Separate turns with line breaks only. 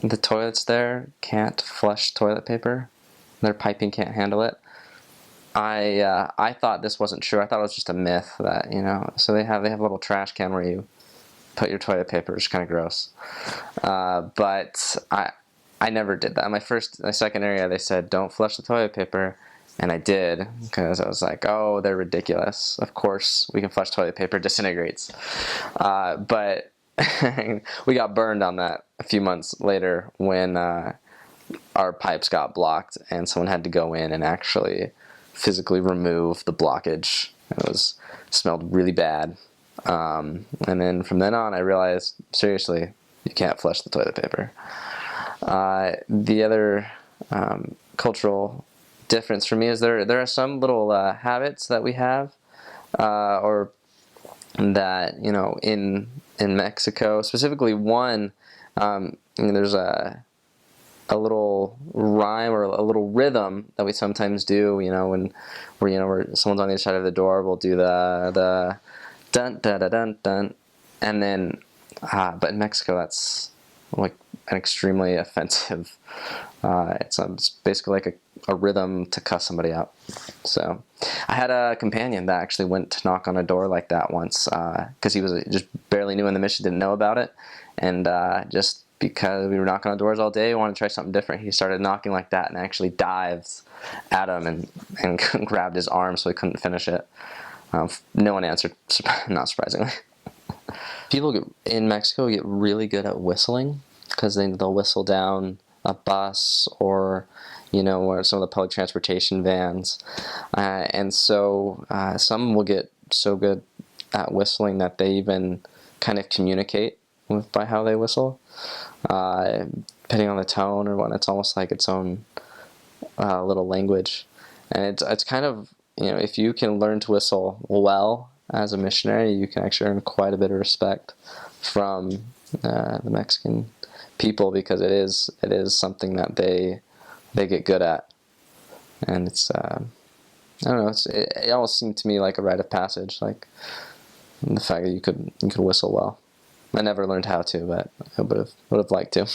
the toilets there can't flush toilet paper. Their piping can't handle it. I thought this wasn't true. I thought it was just a myth that, so they have a little trash can where you put your toilet paper. It's kind of gross. But I never did that. My second area, they said don't flush the toilet paper, and I did, because I was like, oh, they're ridiculous. Of course we can flush toilet paper, it disintegrates. But we got burned on that a few months later when our pipes got blocked, and someone had to go in and actually physically remove the blockage. It smelled really bad. And then from then on, I realized, seriously, you can't flush the toilet paper. The other cultural difference for me is there are some little habits that we have, or that, in Mexico, specifically one, there's a little rhyme or a little rhythm that we sometimes do, when where someone's on the other side of the door, we'll do the dun dun dun dun dun, and then but in Mexico that's like an extremely offensive. It's basically like a rhythm to cuss somebody out. So I had a companion that actually went to knock on a door like that once, because he was just barely new in the mission, didn't know about it, and just because we were knocking on doors all day, we wanted to try something different. He started knocking like that and actually dived at him and grabbed his arm so he couldn't finish it. No one answered, not surprisingly. People in Mexico get really good at whistling, because they'll whistle down a bus or or some of the public transportation vans, and so some will get so good at whistling that they even kind of communicate by how they whistle, depending on the tone or what. It's almost like its own little language, and it's kind of, if you can learn to whistle well as a missionary, you can actually earn quite a bit of respect from the Mexican people, because it is something that they get good at, and it's I don't know, it almost seemed to me like a rite of passage, like the fact that you could whistle well. I never learned how to, but I would have liked to.